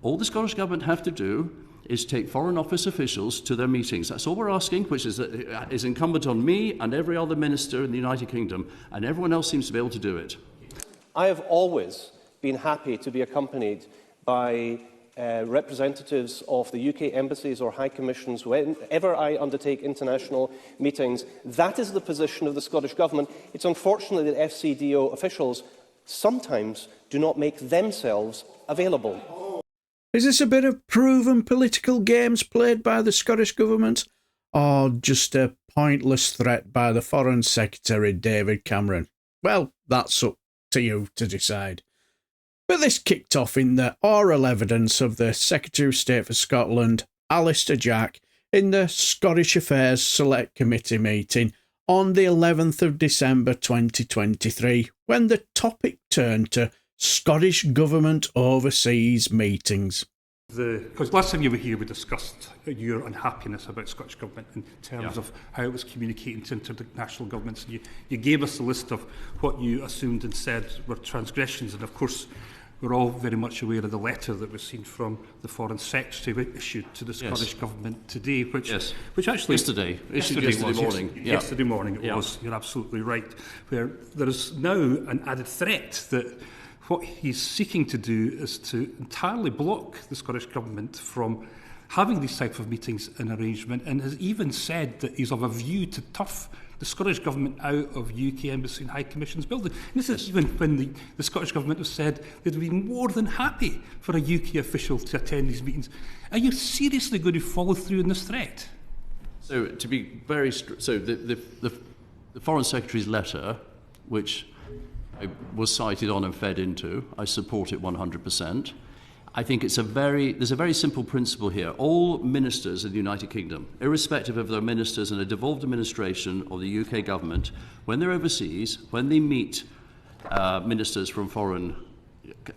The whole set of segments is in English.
All the Scottish Government have to do is take Foreign Office officials to their meetings. That's all we're asking, which is incumbent on me and every other minister in the United Kingdom, and everyone else seems to be able to do it. I have always been happy to be accompanied by representatives of the UK embassies or high commissions whenever I undertake international meetings. That is the position of the Scottish Government. It's unfortunate that FCDO officials sometimes do not make themselves available. Is this a bit of proven political games played by the Scottish Government, or just a pointless threat by the Foreign Secretary David Cameron? Well, that's up to you to decide. But this kicked off in the oral evidence of the Secretary of State for Scotland, Alistar Jack, in the Scottish Affairs Select Committee meeting on the 11th of December 2023, when the topic turned to Scottish Government overseas meetings. Because last time you were here, we discussed your unhappiness about Scottish Government in terms of how it was communicating to international governments. You gave us a list of what you assumed and said were transgressions, and of course we're all very much aware of the letter that was seen from the Foreign Secretary issued to the Scottish Government today, which actually yesterday morning. Yesterday morning it was. You're absolutely right. Where there is now an added threat that what he's seeking to do is to entirely block the Scottish Government from having these type of meetings and arrangement, and has even said that he's of a view to turf the Scottish Government out of UK Embassy and High Commission's building. And this is even when the Scottish Government have said they'd be more than happy for a UK official to attend these meetings. Are you seriously going to follow through on this threat? So, to be very the Foreign Secretary's letter, which I was cited on and fed into, I support it 100%. I think there's a very simple principle here. All ministers in the United Kingdom, irrespective of their ministers in a devolved administration or the UK government, when they're overseas, when they meet ministers from foreign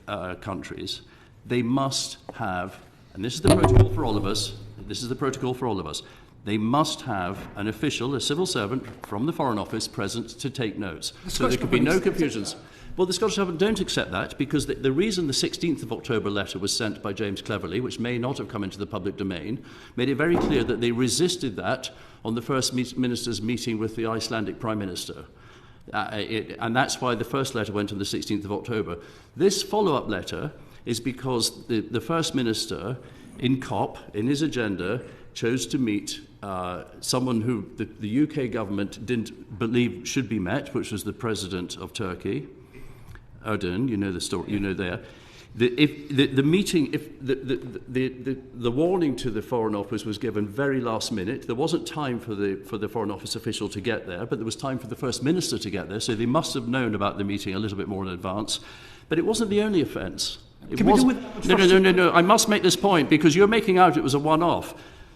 countries, they must have, and this is the protocol for all of us, they must have an official, a civil servant from the Foreign Office present to take notes. So there could be no confusions. Well, the Scottish Government don't accept that because the reason the 16th of October letter was sent by James Cleverly, which may not have come into the public domain, made it very clear that they resisted that on the First Minister's meeting with the Icelandic Prime Minister. And that's why the first letter went on the 16th of October. This follow-up letter is because the First Minister, in COP, in his agenda, chose to meet someone who the UK government didn't believe should be met, which was the President of Turkey, Erdogan. You know the story. You know there. The warning to the Foreign Office was given very last minute. There wasn't time for the Foreign Office official to get there, but there was time for the First Minister to get there. So they must have known about the meeting a little bit more in advance. But it wasn't the only offence. No. I must make this point because you're making out it was a one-off.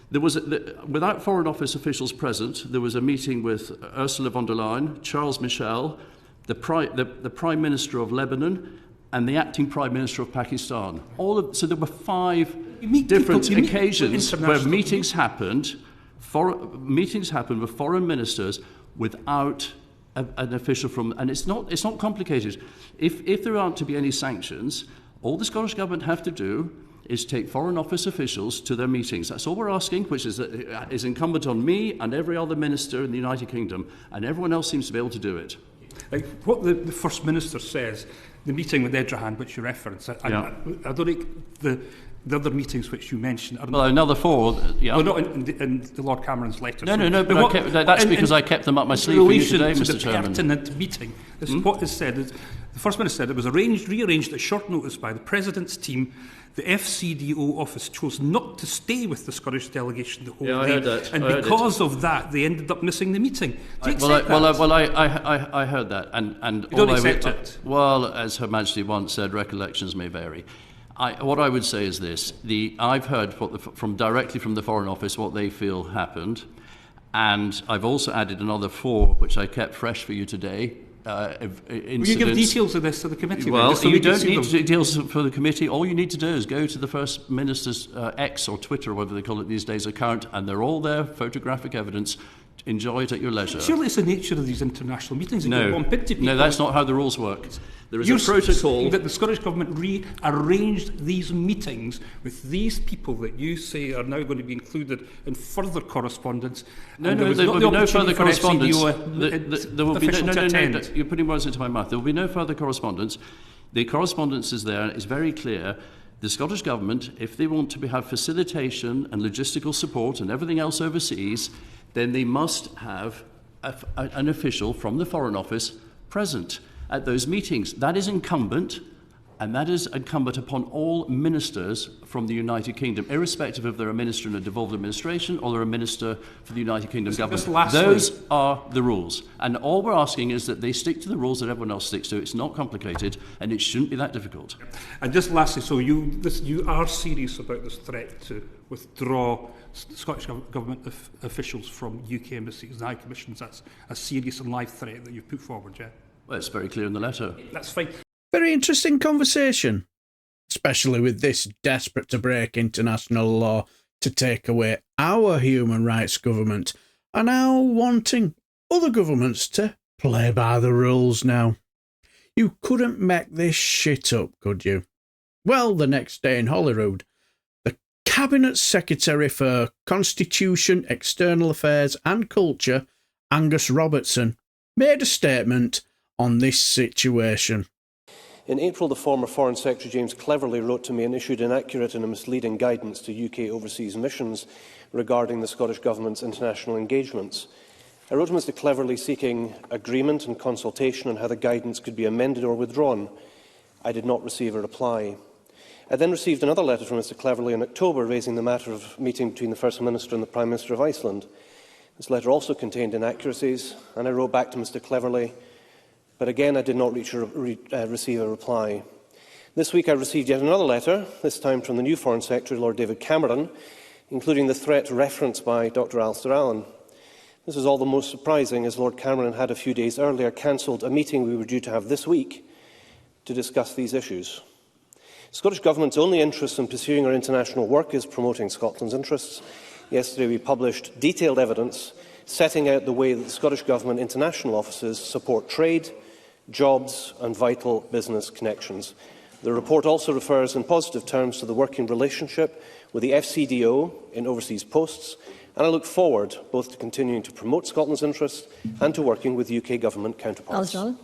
There was without Foreign Office officials present, there was a meeting with Ursula von der Leyen, Charles Michel, the Prime Minister of Lebanon, and the acting Prime Minister of Pakistan. So there were 5 different occasions where meetings happened with foreign ministers without an official from, and it's not complicated. If there aren't to be any sanctions, all the Scottish Government have to do is take Foreign Office officials to their meetings. That's all we're asking, which is incumbent on me and every other minister in the United Kingdom, and everyone else seems to be able to do it. What the First Minister says, the meeting with Edrahan, which you reference, I don't think the other meetings which you mentioned are... Well, another 4, yeah. Well, not in the Lord Cameron's letter. No, but that's because I kept them up my sleeve for you today, Mr. Chairman. In relation to the pertinent meeting, this is what is said. The First Minister said it was rearranged at short notice by the President's team. The FCDO office chose not to stay with the Scottish delegation the whole day. I heard that. And because of that, they ended up missing the meeting. Do you accept that? I heard that. And you don't accept it? Well, as Her Majesty once said, recollections may vary. What I would say is this. I've heard directly from the Foreign Office what they feel happened. And I've also added another 4, which I kept fresh for you today. Will you give details of this to the committee? Well, you don't need details for the committee. All you need to do is go to the First Minister's X or Twitter, whatever they call it these days, account, and they're all there, photographic evidence, enjoy it at your leisure. Surely it's the nature of these international meetings that you bump into people. No, that's not how the rules work. There is You're a protocol that the Scottish Government rearranged these meetings with these people that you say are now going to be included in further correspondence. No, there will be no further correspondence. There will be no. You're putting words into my mouth. There will be no further correspondence. The correspondence is there. It's very clear. The Scottish Government, if they want to have facilitation and logistical support and everything else overseas, then they must have an official from the Foreign Office present at those meetings. That is incumbent, and that is incumbent upon all ministers from the United Kingdom, irrespective of they're a minister in a devolved administration or they're a minister for the United Kingdom government. Those are the rules. And all we're asking is that they stick to the rules that everyone else sticks to. It's not complicated, and it shouldn't be that difficult. And just lastly, so you are serious about this threat to withdraw Scottish Government officials from UK embassies and high commissions? That's a serious and live threat that you've put forward, yeah? Well, it's very clear in the letter. That's fine. Very interesting conversation, especially with this desperate to break international law to take away our human rights government, and now wanting other governments to play by the rules now. You couldn't make this shit up, could you? Well, the next day in Holyrood, the Cabinet Secretary for Constitution, External Affairs and Culture, Angus Robertson, made a statement on this situation. In April, the former Foreign Secretary James Cleverly wrote to me and issued inaccurate and misleading guidance to UK overseas missions regarding the Scottish Government's international engagements. I wrote to Mr Cleverly seeking agreement and consultation on how the guidance could be amended or withdrawn. I did not receive a reply. I then received another letter from Mr Cleverly in October raising the matter of a meeting between the First Minister and the Prime Minister of Iceland. This letter also contained inaccuracies, and I wrote back to Mr Cleverly, but again I did not receive a reply. This week I received yet another letter, this time from the new Foreign Secretary, Lord David Cameron, including the threat referenced by Dr Alasdair Allan. This is all the most surprising, as Lord Cameron had a few days earlier cancelled a meeting we were due to have this week to discuss these issues. The Scottish Government's only interest in pursuing our international work is promoting Scotland's interests. Yesterday we published detailed evidence setting out the way that the Scottish Government international offices support trade, jobs and vital business connections. The report also refers in positive terms to the working relationship with the FCDO in overseas posts, and I look forward both to continuing to promote Scotland's interests and to working with UK Government counterparts. Alasdair Allan.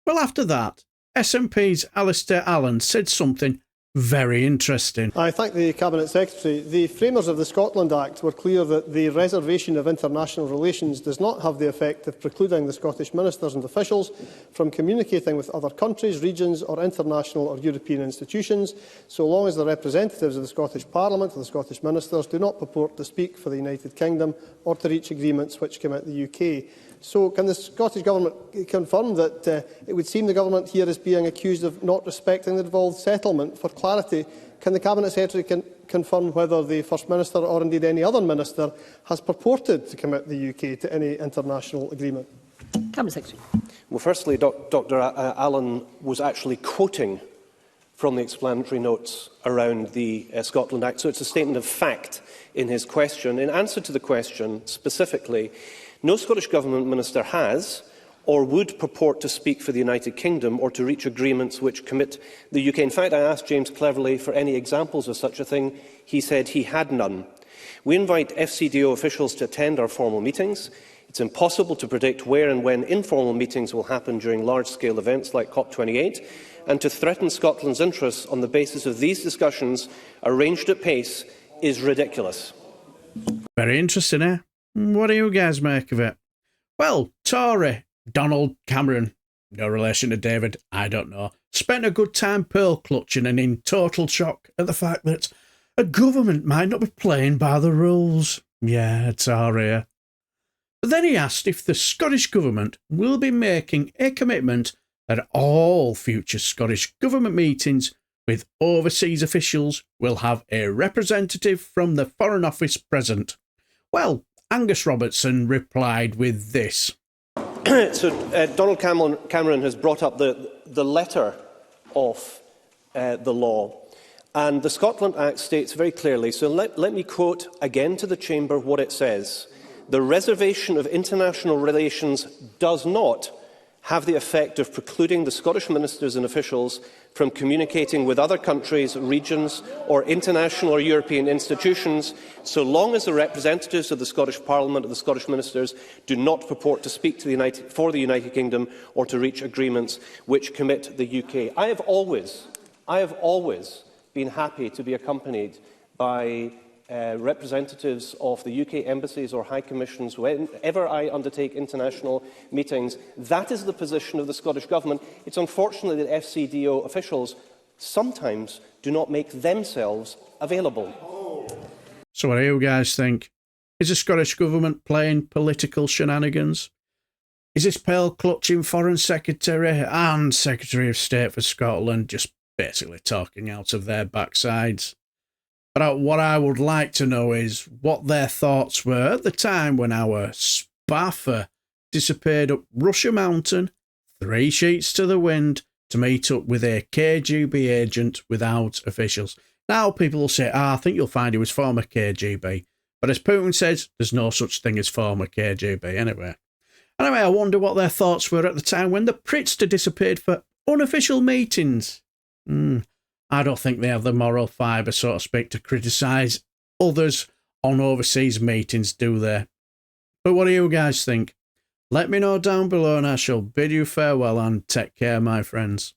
Well, after that, SNP's Alasdair Allan said something very interesting. I thank the Cabinet Secretary. The framers of the Scotland Act were clear that the reservation of international relations does not have the effect of precluding the Scottish ministers and officials from communicating with other countries, regions or international or European institutions, so long as the representatives of the Scottish Parliament or the Scottish ministers do not purport to speak for the United Kingdom or to reach agreements which commit the UK. So can the Scottish Government confirm that it would seem the Government here is being accused of not respecting the devolved settlement? For clarity, can the Cabinet Secretary confirm whether the First Minister or indeed any other Minister has purported to commit the UK to any international agreement? Cabinet Secretary. Well, firstly, Dr Allan was actually quoting from the explanatory notes around the Scotland Act, so it's a statement of fact in his question. In answer to the question specifically, no Scottish Government Minister has or would purport to speak for the United Kingdom or to reach agreements which commit the UK. In fact, I asked James Cleverly for any examples of such a thing. He said he had none. We invite FCDO officials to attend our formal meetings. It's impossible to predict where and when informal meetings will happen during large-scale events like COP28, and to threaten Scotland's interests on the basis of these discussions arranged at pace is ridiculous. Very interesting, eh? What do you guys make of it? Well, Tory Donald Cameron, no relation to David, I don't know, spent a good time pearl clutching and in total shock at the fact that a government might not be playing by the rules. Yeah, Tory. But then he asked if the Scottish Government will be making a commitment that all future Scottish Government meetings with overseas officials will have a representative from the Foreign Office present. Well, Angus Robertson replied with this. So Donald Cameron has brought up the letter of the law, and the Scotland Act states very clearly, so let me quote again to the Chamber what it says. the reservation of international relations does not have the effect of precluding the Scottish ministers and officials from communicating with other countries, regions or international or European institutions, so long as the representatives of the Scottish Parliament and the Scottish ministers do not purport to speak to for the United Kingdom or to reach agreements which commit the UK. I have always been happy to be accompanied by representatives of the UK embassies or high commissions whenever I undertake international meetings. That is the position of the Scottish Government. It's unfortunate that FCDO officials sometimes do not make themselves available. So what do you guys think? Is the Scottish Government playing political shenanigans? Is this pale-clutching Foreign Secretary and Secretary of State for Scotland just basically talking out of their backsides? But what I would like to know is what their thoughts were at the time when our spaffer disappeared up Russia Mountain, 3 sheets to the wind, to meet up with a KGB agent without officials. Now people will say, I think you'll find he was former KGB. But as Putin says, there's no such thing as former KGB anyway. Anyway, I wonder what their thoughts were at the time when the Pritzker disappeared for unofficial meetings. I don't think they have the moral fibre, so to speak, to criticise others on overseas meetings, do they? But what do you guys think? Let me know down below and I shall bid you farewell and take care, my friends.